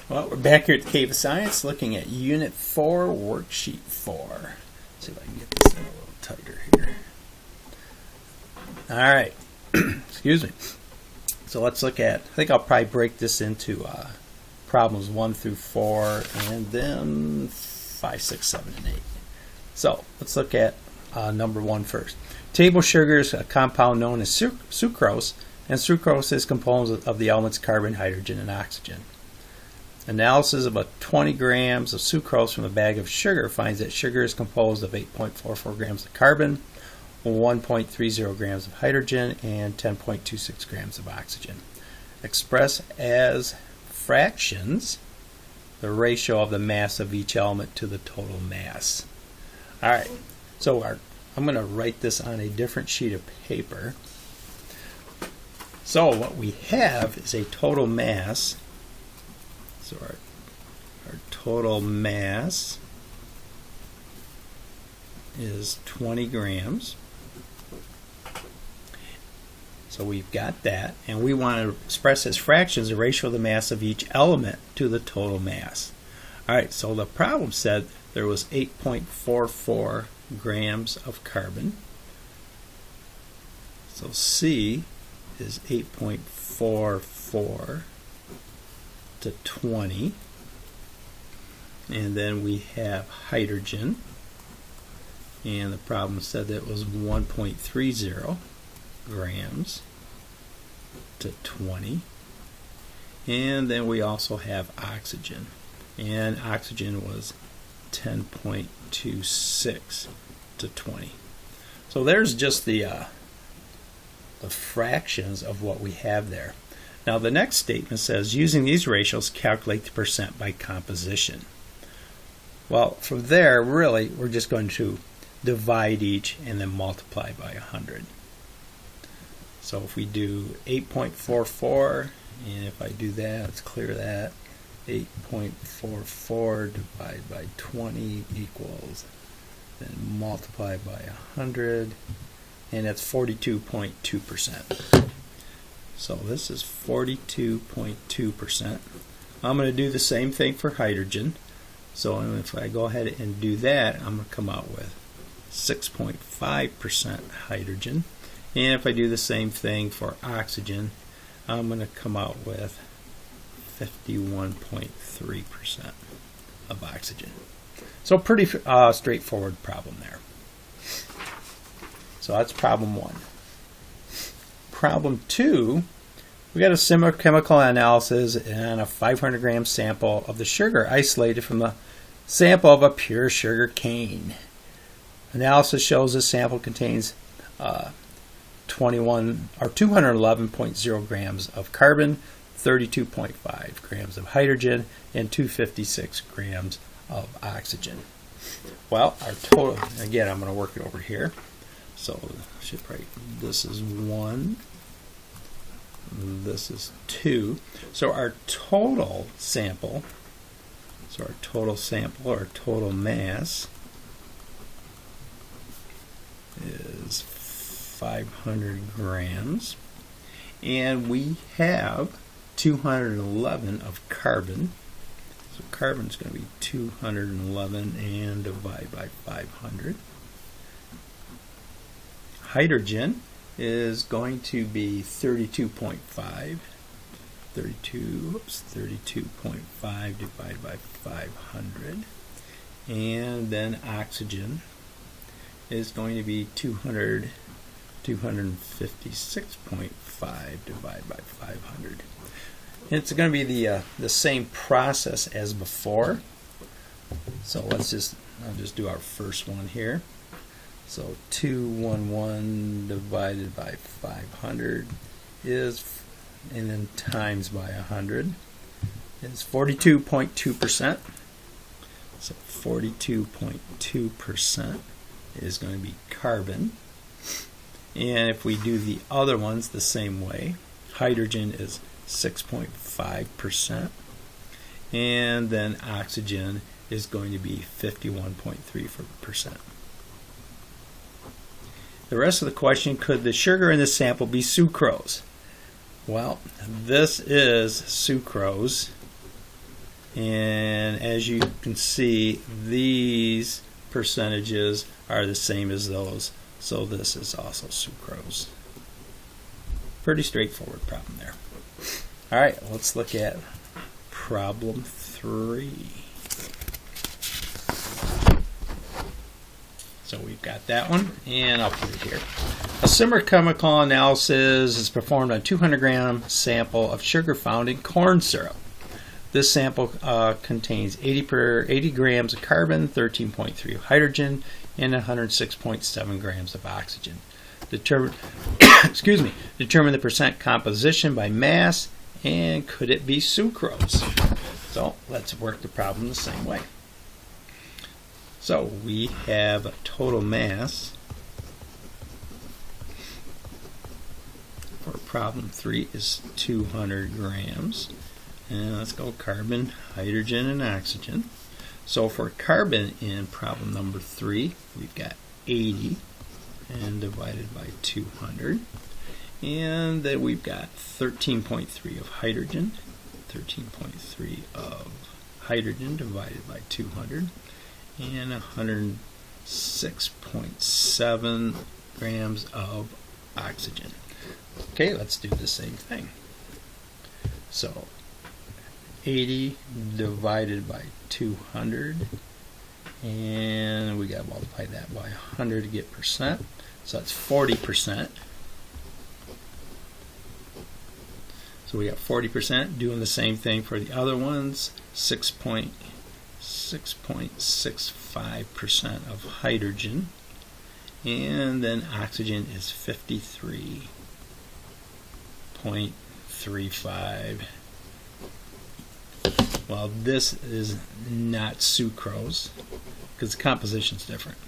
Well, we're back here at the Cave of Science looking at Unit 4, Worksheet 4. Let's see if I can get this in a little tighter here. Alright, excuse me. So let's look at, I think I'll probably break this into problems 1 through 4 and then 5, 6, 7, and 8. So let's look at number 1 first. Table sugar is a compound known as sucrose, and sucrose is composed of the elements carbon, hydrogen, and oxygen. Analysis of about 20 grams of sucrose from a bag of sugar finds that sugar is composed of 8.44 grams of carbon, 1.30 grams of hydrogen, and 10.26 grams of oxygen. Express as fractions the ratio of the mass of each element to the total mass. Alright, so I'm going to write this on a different sheet of paper. So what we have is a total mass. So our total mass is 20 grams. So we've got that, and we want to express as fractions the ratio of the mass of each element to the total mass. Alright, so the problem said there was 8.44 grams of carbon. So C is 8.44 to 20, and then we have hydrogen, and the problem said that was 1.30 grams to 20, and then we also have oxygen, and oxygen was 10.26 to 20. So there's just the fractions of what we have there. Now the next statement says, using these ratios, calculate the percent by composition. Well, from there, really, we're just going to divide each and then multiply by 100. So if we do 8.44, and if I do that, let's clear that, 8.44 divided by 20 equals, then multiply by 100, and that's 42.2%. So this is 42.2%. I'm going to do the same thing for hydrogen. So if I go ahead and do that, I'm going to come out with 6.5% hydrogen. And if I do the same thing for oxygen, I'm going to come out with 51.3% of oxygen. So pretty straightforward problem there. So that's problem 1. Problem 2, we got a similar chemical analysis and a 500 gram sample of the sugar isolated from the sample of a pure sugar cane. Analysis shows this sample contains 211.0 grams of carbon, 32.5 grams of hydrogen, and 256 grams of oxygen. Well, our total, again, I'm going to work it over here. So should probably, this is 1, this is 2. So our total sample, our total mass is 500 grams, and we have 211 of carbon. So carbon is going to be 211 and divide by 500. Hydrogen is going to be 32.5 divided by 500, and then oxygen is going to be 256.5 divided by 500. And it's going to be the same process as before. So I'll just do our first one here. So 211 divided by 500 is, and then times by 100 is 42.2%. So 42.2% is going to be carbon. And if we do the other ones the same way, hydrogen is 6.5%, and then oxygen is going to be 51.3%. The rest of the question, could the sugar in this sample be sucrose? Well, this is sucrose, And as you can see, these percentages are the same as those, so this is also sucrose. Pretty straightforward problem there. All right, let's look at problem 3. So we've got that one, and I'll put it here. A similar chemical analysis is performed on a 200-gram sample of sugar found in corn syrup. This sample contains 80 grams of carbon, 13.3 of hydrogen, and 106.7 grams of oxygen. Determine the percent composition by mass, and could it be sucrose? So let's work the problem the same way. So we have a total mass for problem 3 is 200 grams. And let's go carbon, hydrogen, and oxygen. So for carbon in problem number 3, we've got 80 and divided by 200. And then we've got 13.3 of hydrogen, 13.3 of hydrogen divided by 200. And 106.7 grams of oxygen. Okay, let's do the same thing. So 80 divided by 200, and we got to multiply that by 100 to get percent. So that's 40%. So we got 40%. Doing the same thing for the other ones. 6.65% of hydrogen, and then oxygen is 53.35. Well, this is not sucrose because the composition is different,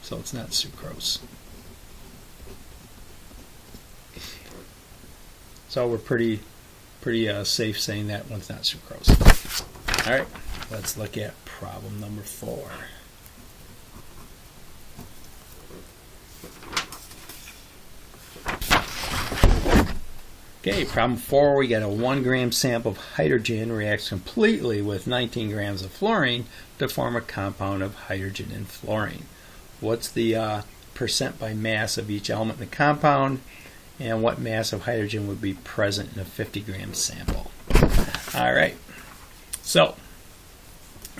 so it's not sucrose. So we're pretty safe saying that one's not sucrose. All right. Let's look at problem number 4. Okay, problem 4, we got a 1 gram sample of hydrogen reacts completely with 19 grams of fluorine to form a compound of hydrogen and fluorine. What's the percent by mass of each element in the compound, and what mass of hydrogen would be present in a 50 gram sample? All right, so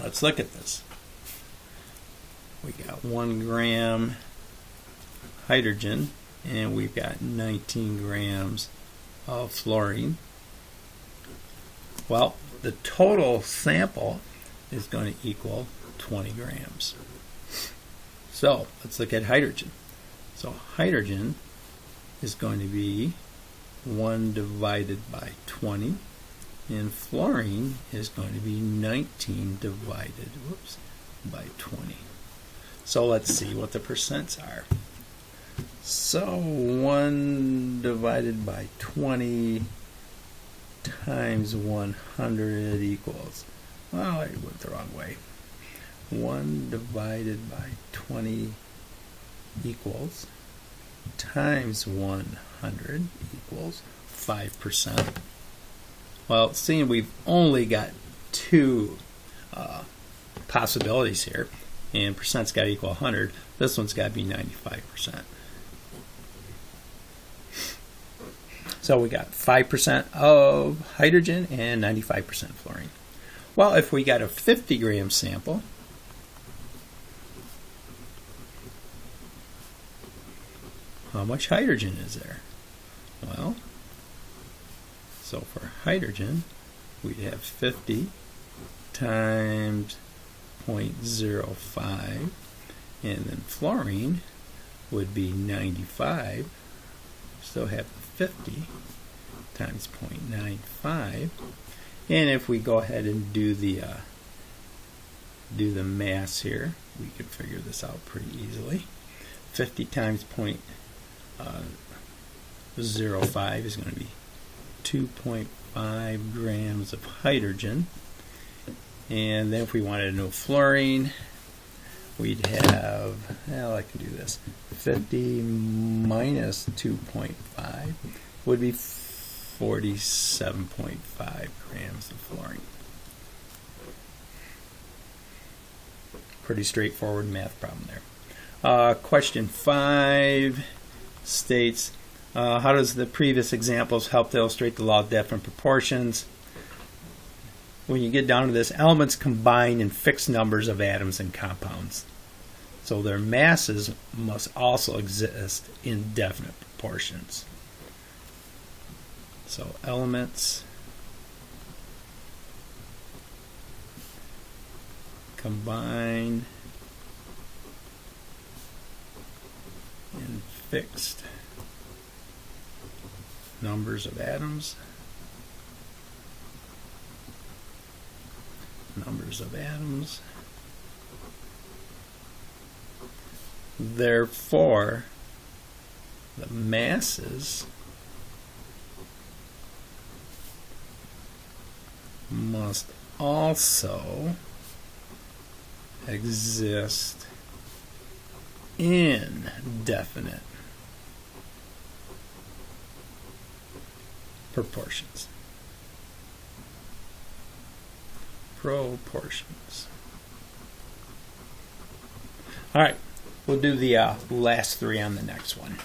let's look at this. We got 1 gram hydrogen, and we've got 19 grams of fluorine. Well, the total sample is going to equal 20 grams. So let's look at hydrogen. So hydrogen is going to be 1 divided by 20. And fluorine is going to be 19 divided by 20. So let's see what the percents are. So 1 divided by 20 times 100 equals, well, I went the wrong way. 1 divided by 20 equals times 100 equals 5%. Well, seeing we've only got 2 possibilities here, and percent's got to equal 100, this one's got to be 95%. So we got 5% of hydrogen and 95% fluorine. Well, if we got a 50 gram sample, how much hydrogen is there? Well, so for hydrogen, we'd have 50 times 0.05, and then fluorine would be 95. Still have 50 times 0.95, and if we go ahead and do the mass here, we can figure this out pretty easily. 50 times 0.05 is going to be 2.5 grams of hydrogen, and then if we wanted to know fluorine, we'd have, well, I can do this, 50 minus 2.5 would be 47.5 grams of fluorine. Pretty straightforward math problem there. Question 5 states, how does the previous examples help to illustrate the law of definite proportions? When you get down to this, elements combine in fixed numbers of atoms and compounds. So their masses must also exist in definite proportions. So elements combine in fixed numbers of atoms. Therefore, the masses must also exist in definite proportions. All right, we'll do the last 3 on the next one.